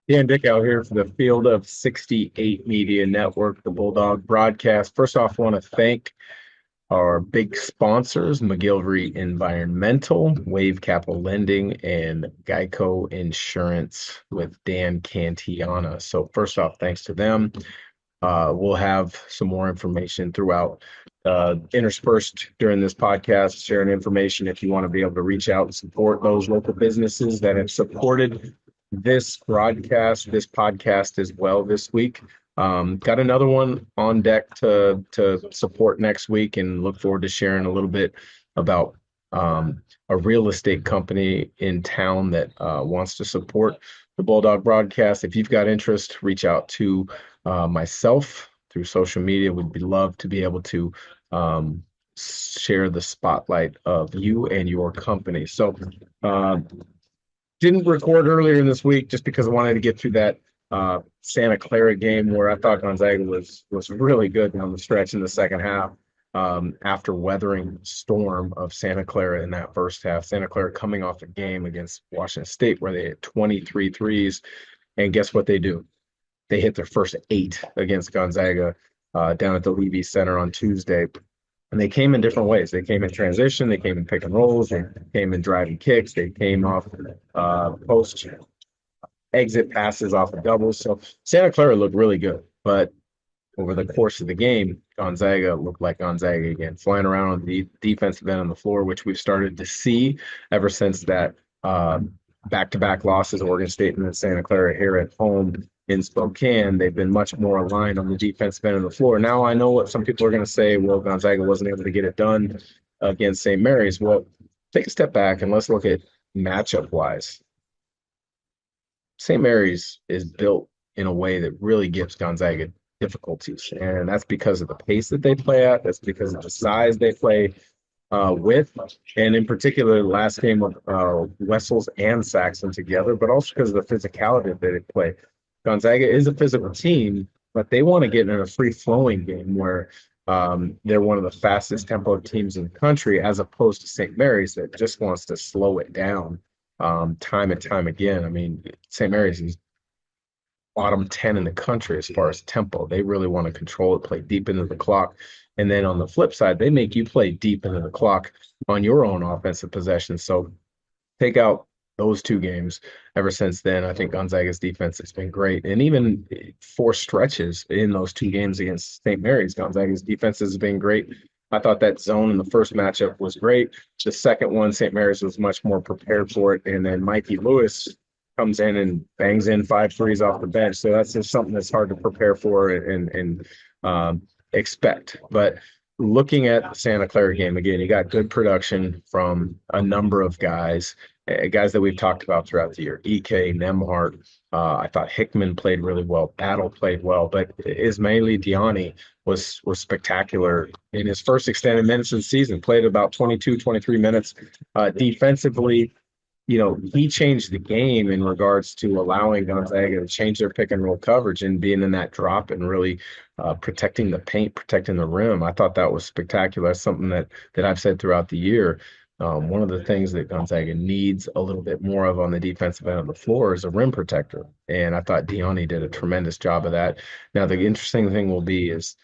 Dan Dickau here for the Field of 68 Media Network, the Bulldog Broadcast. First off, I want to thank our big sponsors, McGillivray Environmental, Wave Capital Lending, and Geico Insurance with Dan Cantiana. So first off, thanks to them. We'll have some more information throughout, interspersed during this podcast, sharing information if you want to be able to reach out and support those local businesses that have supported this podcast as well this week. Got another one on deck to support next week, and look forward to sharing a little bit about a real estate company in town that wants to support the Bulldog broadcast. If you've got interest, reach out to myself through social media. Would be love to be able to share the spotlight of you and your company. So didn't record earlier in this week just because I wanted to get through that Santa Clara game where I thought Gonzaga was really good down the stretch in the second half. After weathering the storm of Santa Clara in that first half, Santa Clara coming off a game against Washington State where they hit 23 threes, and guess what they do? They hit their first 8 against Gonzaga down at the Levy Center on Tuesday. And they came in different ways. They came in transition, they came in pick and rolls, they came in driving kicks, they came off post exit passes off of doubles. So Santa Clara looked really good. But over the course of the game, Gonzaga looked like Gonzaga again, flying around on the defensive end on the floor, which we've started to see ever since that back-to-back losses, Oregon State and then Santa Clara here at home in Spokane. They've been much more aligned on the defensive end of the floor. Now I know what some people are going to say, well, Gonzaga wasn't able to get it done against St. Mary's. Well, take a step back and let's look at matchup-wise. St. Mary's is built in a way that really gives Gonzaga difficulties, and that's because of the pace that they play at. That's because of the size they play with, and in particular, the last game of Wessels and Saxon together, but also because of the physicality that they play. Gonzaga is a physical team, but they want to get in a free-flowing game where they're one of the fastest tempo teams in the country, as opposed to St. Mary's that just wants to slow it down time and time again. I mean, St. Mary's is bottom 10 in the country as far as tempo. They really want to control it, play deep into the clock. And then on the flip side, they make you play deep into the clock on your own offensive possession. So take out those two games. Ever since then, I think Gonzaga's defense has been great. And even for stretches in those two games against St. Mary's, Gonzaga's defense has been great. I thought that zone in the first matchup was great. The second one, St. Mary's was much more prepared for it. And then Mikey Lewis comes in and bangs in 5 threes off the bench. So that's just something that's hard to prepare for and expect. But looking at the Santa Clara game, again, you got good production from a number of guys that we've talked about throughout the year. EK, Nemhart. I thought Hickman played really well. Battle played well. But Ismaili Diani was spectacular in his first extended minutes of the season. Played about 22, 23 minutes. Defensively, he changed the game in regards to allowing Gonzaga to change their pick and roll coverage and being in that drop and really protecting the paint, protecting the rim. I thought that was spectacular. That's something that I've said throughout the year. One of the things that Gonzaga needs a little bit more of on the defensive end of the floor is a rim protector. And I thought Diani did a tremendous job of that. Now, the interesting thing will be is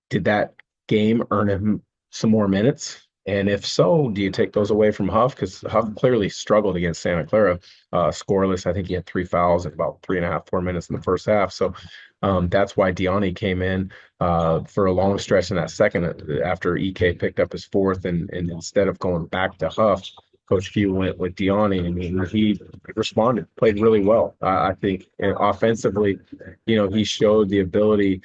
did that game earn him some more minutes? And if so, do you take those away from Huff? Because Huff clearly struggled against Santa Clara, scoreless. I think he had 3 fouls in about 3.5, 4 minutes in the first half. So that's why Diani came in for a long stretch in that second after EK picked up his fourth. And instead of going back to Huff, Coach Q went with Diani, and he responded, played really well. I think offensively, he showed the ability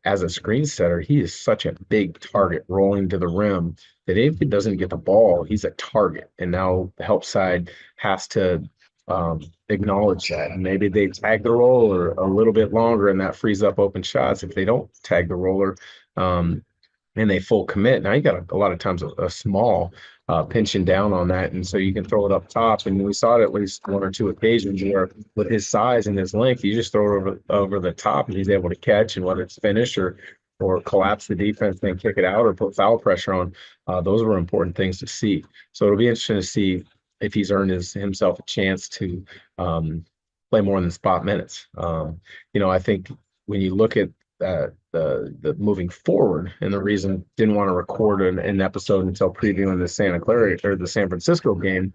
as a screen setter. He is such a big target rolling to the rim that if he doesn't get the ball, he's a target. And now the help side has to acknowledge that. And maybe they tag the roller a little bit longer, and that frees up open shots. If they don't tag the roller and they full commit, now you got a lot of times a small pinching down on that. And so you can throw it up top. And we saw it at least 1 or 2 occasions where with his size and his length, you just throw it over the top and he's able to catch, and whether it's finish or collapse the defense, then kick it out or put foul pressure on. Those were important things to see. So it'll be interesting to see if he's earned himself a chance to play more than spot minutes. I think when you look at the moving forward, and the reason didn't want to record an episode until previewing the Santa Clara or the San Francisco game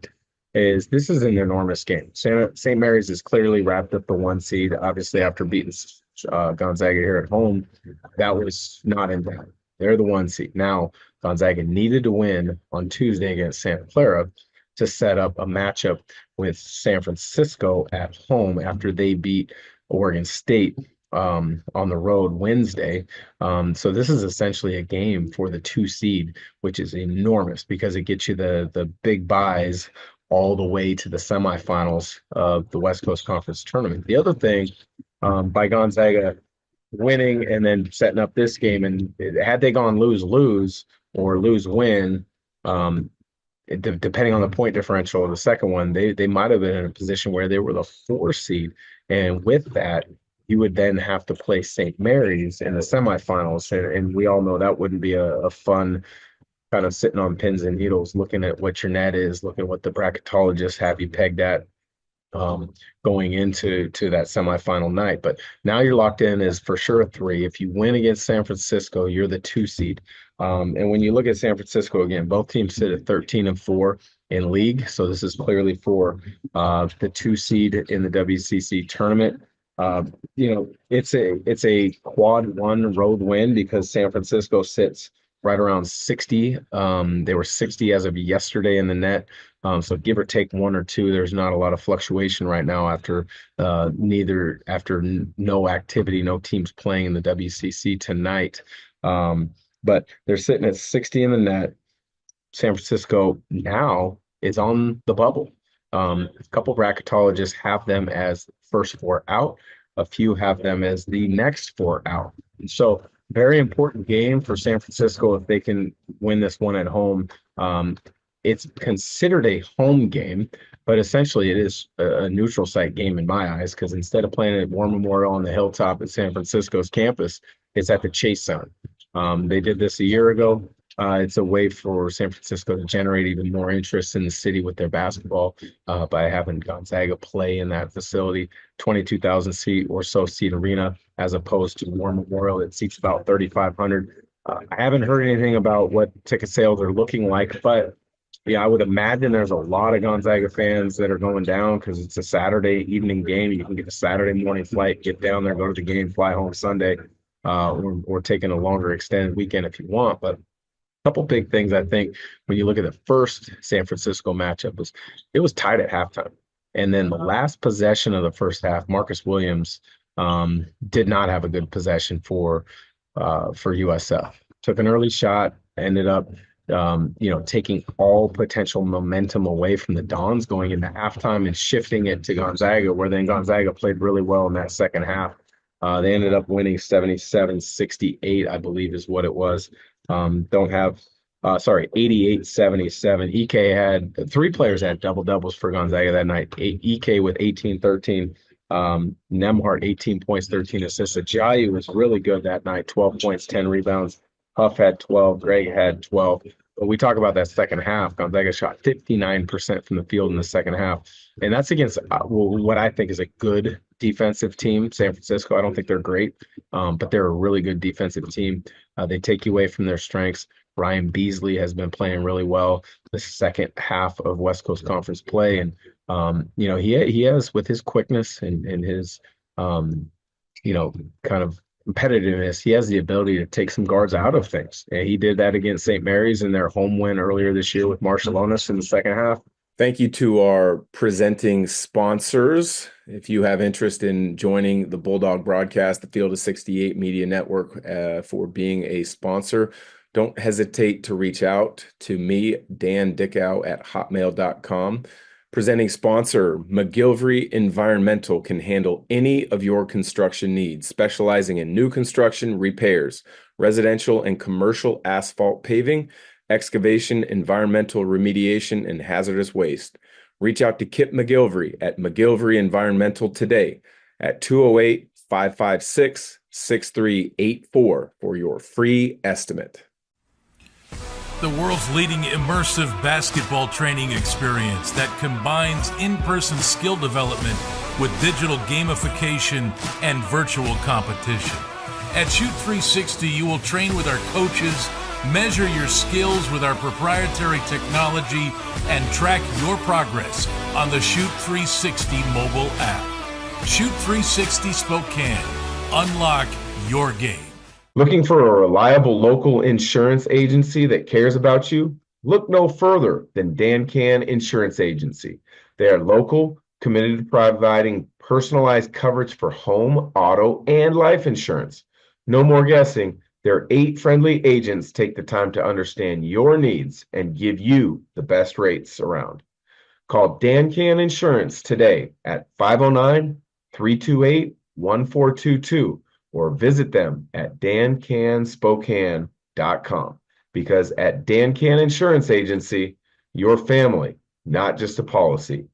is this is an enormous game. St. Mary's is clearly wrapped up the 1 seed, obviously after beating Gonzaga here at home. That was not in doubt. They're the 1 seed. Now, Gonzaga needed to win on Tuesday against Santa Clara to set up a matchup with San Francisco at home after they beat Oregon State on the road Wednesday. So this is essentially a game for the 2 seed, which is enormous because it gets you the big buys all the way to the semifinals of the West Coast Conference tournament. The other thing, by Gonzaga winning and then setting up this game, and had they gone lose-lose or lose-win, depending on the point differential of the second one, they might have been in a position where they were the 4 seed. And with that, you would then have to play St. Mary's in the semifinals. And we all know that wouldn't be a fun kind of sitting on pins and needles, looking at what your net is, looking at what the bracketologists have you pegged at going into that semifinal night. But now you're locked in as for sure a 3. If you win against San Francisco, you're the 2 seed. And when you look at San Francisco again, both teams sit at 13-4 in league. So this is clearly for the 2 seed in the WCC tournament. It's a quad 1 road win because San Francisco sits right around 60. They were 60 as of yesterday in the net. So give or take 1 or 2, there's not a lot of fluctuation right now after no activity, no teams playing in the WCC tonight. But they're sitting at 60 in the net. San Francisco now is on the bubble. A couple bracketologists have them as first 4 out. A few have them as the next 4 out. So very important game for San Francisco if they can win this one at home. It's considered a home game, but essentially it is a neutral site game in my eyes because instead of playing at War Memorial on the hilltop at San Francisco's campus, it's at the Chase Center. They did this a year ago. It's a way for San Francisco to generate even more interest in the city with their basketball by having Gonzaga play in that facility, 22,000 seat or so seat arena, as opposed to War Memorial that seats about 3,500. I haven't heard anything about what ticket sales are looking like, but yeah, I would imagine there's a lot of Gonzaga fans that are going down because it's a Saturday evening game. You can get a Saturday morning flight, get down there, go to the game, fly home Sunday, or taking a longer extended weekend if you want. But a couple big things I think when you look at the first San Francisco matchup was it was tied at halftime. And then the last possession of the first half, Marcus Williams did not have a good possession for USF. Took an early shot, ended up taking all potential momentum away from the Dons going into halftime and shifting it to Gonzaga, where then Gonzaga played really well in that second half. They ended up winning 77-68, I believe is what it was. 88-77. EK had 3 players had double-doubles for Gonzaga that night. EK with 18-13. Nemhart, 18 points, 13 assists. Ajayi was really good that night, 12 points, 10 rebounds. Huff had 12. Greg had 12. But we talk about that second half. Gonzaga shot 59% from the field in the second half. And that's against what I think is a good defensive team, San Francisco. I don't think they're great, but they're a really good defensive team. They take you away from their strengths. Ryan Beasley has been playing really well the second half of West Coast Conference play. And, he has, with his quickness and his, kind of competitiveness, he has the ability to take some guards out of things. And he did that against St. Mary's in their home win earlier this year with Marciulionis in the second half. Thank you to our presenting sponsors. If you have interest in joining the Bulldog Broadcast, the Field of 68 Media Network, for being a sponsor, don't hesitate to reach out to me, Dan Dickau at hotmail.com. Presenting sponsor, McGillivray Environmental can handle any of your construction needs, specializing in new construction, repairs, residential and commercial asphalt paving, excavation, environmental remediation, and hazardous waste. Reach out to Kip McGillivray at McGillivray Environmental today at 208-556-6384 for your free estimate. the world's leading immersive basketball training experience that combines in-person skill development with digital gamification and virtual competition. At Shoot 360, you will train with our coaches, measure your skills with our proprietary technology, and track your progress on the Shoot 360 mobile app. Shoot 360 Spokane. Unlock your game. Looking for a reliable local insurance agency that cares about you? Look no further than Dan Can Insurance Agency. They are local, committed to providing personalized coverage for home, auto, and life insurance. No more guessing. Their 8 friendly agents take the time to understand your needs and give you the best rates around. Call Dan Can Insurance today at 509-328-1422 or visit them at dancanspokane.com, because at Dan Can Insurance Agency, your family, not just a policy.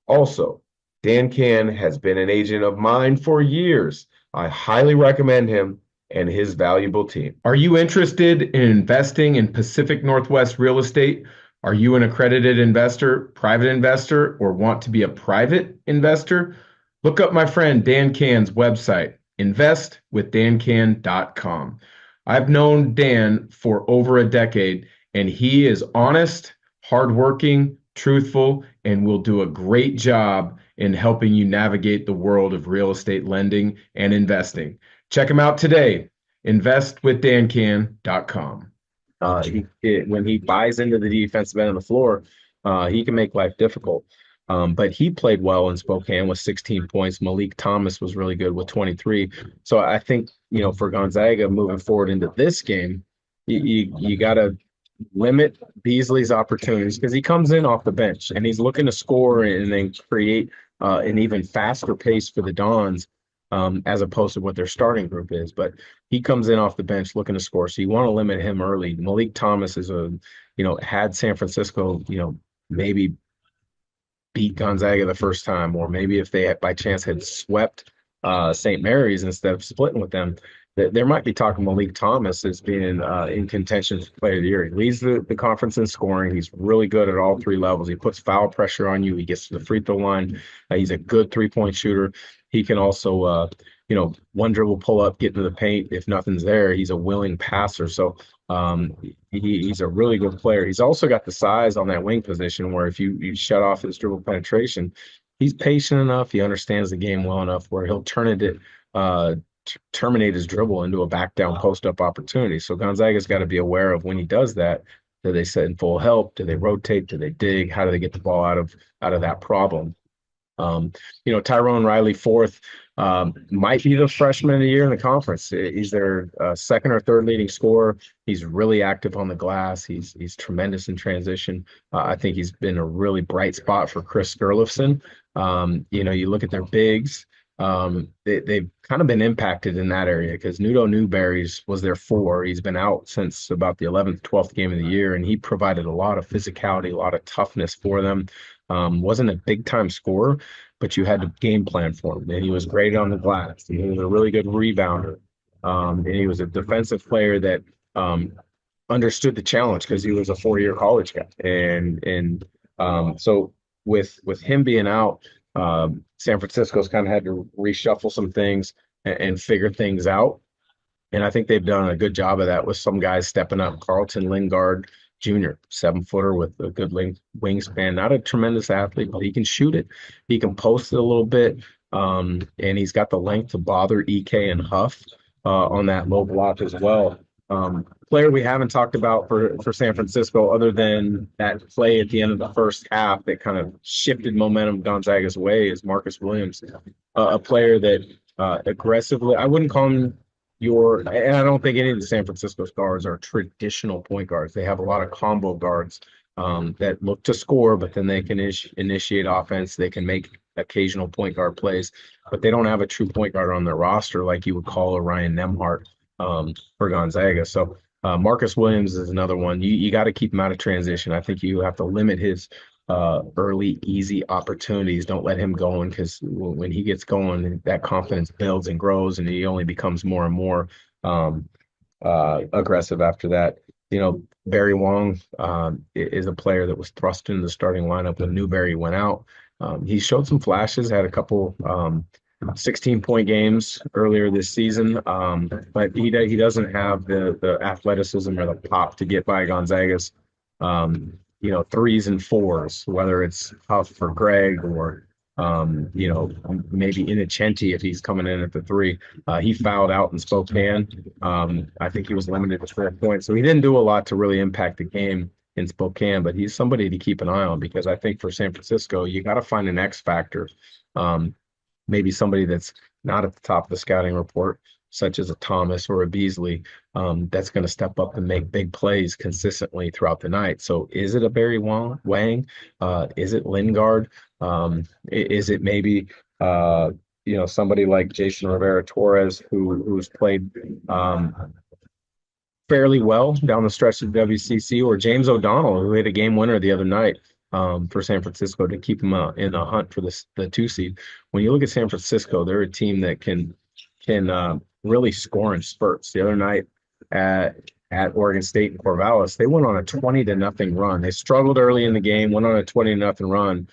Also, Dan Can has been an agent of mine for years. I highly recommend him and his valuable team. Are you interested in investing in Pacific Northwest real estate? Are you an accredited investor, private investor, or want to be a private investor? Look up my friend Dan Can's website, investwithdancan.com. I've known Dan for over a decade, and he is honest, hardworking, truthful, and will do a great job in helping you navigate the world of real estate lending and investing. Check him out today, investwithdancan.com. When he buys into the defensive end of the floor, he can make life difficult. But he played well in Spokane with 16 points. Malik Thomas was really good with 23. So I think, for Gonzaga moving forward into this game, you got to limit Beasley's opportunities because he comes in off the bench and he's looking to score and then create an even faster pace for the Dons, as opposed to what their starting group is. But he comes in off the bench looking to score. So you want to limit him early. Malik Thomas is had San Francisco, maybe beat Gonzaga the first time, or maybe if they by chance had swept St. Mary's instead of splitting with them, there might be talking Malik Thomas as being in contention for player of the year. He leads the conference in scoring. He's really good at all 3 levels. He puts foul pressure on you. He gets to the free throw line. He's a good 3-point shooter. He can also, one dribble pull up, get into the paint. If nothing's there, he's a willing passer. So he's a really good player. He's also got the size on that wing position where if you shut off his dribble penetration, he's patient enough. He understands the game well enough where he'll terminate his dribble into a back down post up opportunity. So Gonzaga's got to be aware of when he does that. Do they set in full help? Do they rotate? Do they dig? How do they get the ball out of that problem? Tyrone Riley fourth might be the freshman of the year in the conference. He's their second or third leading scorer. He's really active on the glass. He's tremendous in transition. I think he's been a really bright spot for Chris Skurlofson. You look at their bigs. They've kind of been impacted in that area because Nudo Newberry's was their 4. He's been out since about the 11th, 12th game of the year, and he provided a lot of physicality, a lot of toughness for them. Wasn't a big-time scorer, but you had to game plan for him. And he was great on the glass. He was a really good rebounder. And he was a defensive player that understood the challenge because he was a 4-year college guy. And so with him being out, San Francisco's kind of had to reshuffle some things and figure things out. And I think they've done a good job of that with some guys stepping up. Carlton Lingard Jr., 7-footer with a good wingspan, not a tremendous athlete, but he can shoot it. He can post it a little bit. And he's got the length to bother EK and Huff on that low block as well. Player we haven't talked about for San Francisco, other than that play at the end of the first half that kind of shifted momentum Gonzaga's way, is Marcus Williams, a player that aggressively, I wouldn't call him and I don't think any of the San Francisco guards are traditional point guards. They have a lot of combo guards that look to score, but then they can initiate offense. They can make occasional point guard plays, but they don't have a true point guard on their roster like you would call a Ryan Nembhard for Gonzaga. So Marcus Williams is another one. You got to keep him out of transition. I think you have to limit his early, easy opportunities. Don't let him go in, because when he gets going, that confidence builds and grows, and he only becomes more and more aggressive after that. Barry Wong is a player that was thrust into the starting lineup when Newberry went out. He showed some flashes, had a couple 16-point games earlier this season, but he doesn't have the athleticism or the pop to get by Gonzaga's threes and fours, whether it's Huff or Greg or maybe Innocenti if he's coming in at the three. He fouled out in Spokane. I think he was limited to 4 points, so he didn't do a lot to really impact the game in Spokane, but he's somebody to keep an eye on because I think for San Francisco, you got to find an X factor. Maybe somebody that's not at the top of the scouting report, such as a Thomas or a Beasley, that's going to step up and make big plays consistently throughout the night. So is it a Barry Wang? Is it Lingard? Is it maybe somebody like Jason Rivera Torres who's played fairly well down the stretch of WCC, or James O'Donnell who hit a game winner the other night for San Francisco to keep them in the hunt for the 2 seed. When you look at San Francisco, they're a team that can really score in spurts. The other night at Oregon State and Corvallis, they went on a 20-0 run. They struggled early in the game, went on a 20-0 run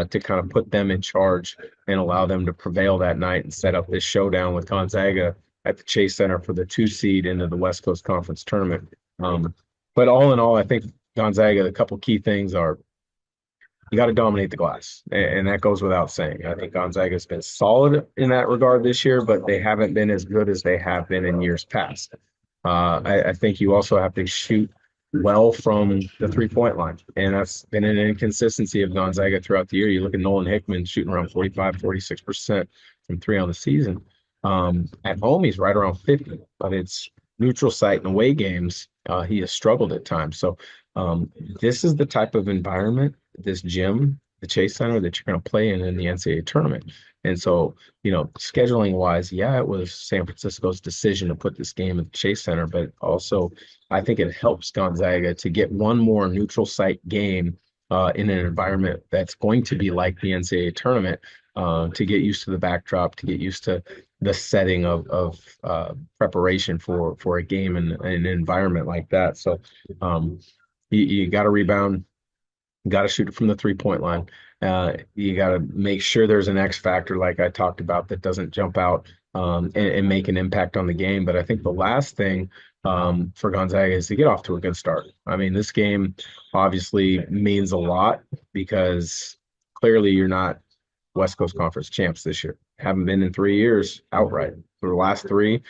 to kind of put them in charge and allow them to prevail that night and set up this showdown with Gonzaga at the Chase Center for the 2 seed into the West Coast Conference tournament. But all in all, I think Gonzaga, a couple key things are you got to dominate the glass, and that goes without saying. I think Gonzaga's been solid in that regard this year, but they haven't been as good as they have been in years past. I think you also have to shoot well from the 3-point line, and that's been an inconsistency of Gonzaga throughout the year. You look at Nolan Hickman shooting around 46% from 3 on the season. At home, he's right around 50, but it's neutral site and away games. He has struggled at times. So this is the type of environment, this gym, the Chase Center, that you're going to play in the NCAA tournament. And so, scheduling wise, yeah, it was San Francisco's decision to put this game at the Chase Center, but also I think it helps Gonzaga to get one more neutral site game in an environment that's going to be like the NCAA tournament, to get used to the backdrop, to get used to the setting of preparation for a game in an environment like that. So you got to rebound, got to shoot it from the 3-point line. You got to make sure there's an X factor, like I talked about, that doesn't jump out and make an impact on the game. But I think the last thing for Gonzaga is to get off to a good start. I mean, this game obviously means a lot because clearly you're not West Coast Conference champs this year. Haven't been in 3 years outright. For the last 3,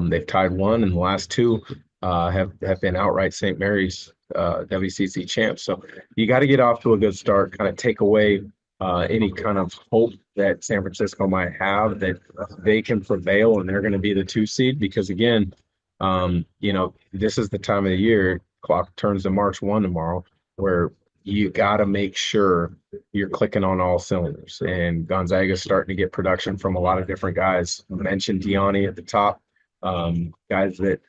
they've tied 1, and the last 2 have been outright St. Mary's WCC champs. So you got to get off to a good start, kind of take away any kind of hope that San Francisco might have that they can prevail and they're going to be the 2 seed. Because again, this is the time of the year, clock turns to March 1 tomorrow, where you got to make sure you're clicking on all cylinders. And Gonzaga's starting to get production from a lot of different guys. I mentioned Diani at the top, guys that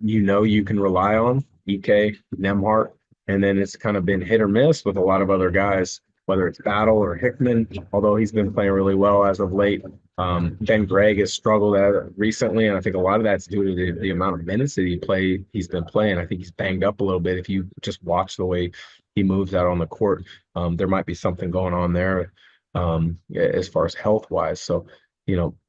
you can rely on, EK, Nemhart, and then it's kind of been hit or miss with a lot of other guys, whether it's Battle or Hickman, although he's been playing really well as of late. Ben Gregg has struggled recently, and I think a lot of that's due to the amount of minutes that he's been playing. I think he's banged up a little bit. If you just watch the way he moves out on the court, there might be something going on there as far as health-wise. So,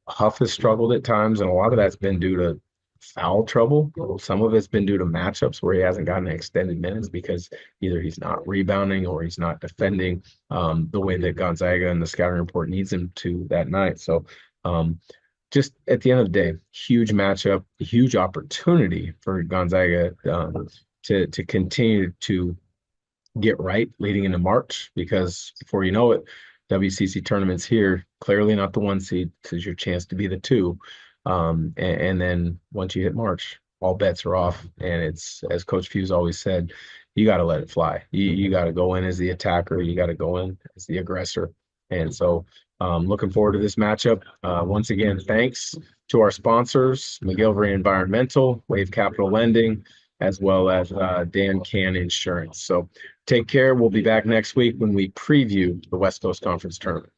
Huff has struggled at times, and a lot of that's been due to foul trouble. Some of it's been due to matchups where he hasn't gotten extended minutes because either he's not rebounding or he's not defending the way that Gonzaga and the scouting report needs him to that night. So just at the end of the day, huge matchup, huge opportunity for Gonzaga to continue to get right leading into March, because before you know it, WCC tournament's here, clearly not the 1 seed. This is your chance to be the 2. And then once you hit March, all bets are off. And it's, as Coach Fuse always said, you got to let it fly. You got to go in as the attacker. You got to go in as the aggressor. And so looking forward to this matchup. Once again, thanks to our sponsors, McGillivray Environmental, Wave Capital Lending, as well as Dan Can Insurance. So take care. We'll be back next week when we preview the West Coast Conference tournament.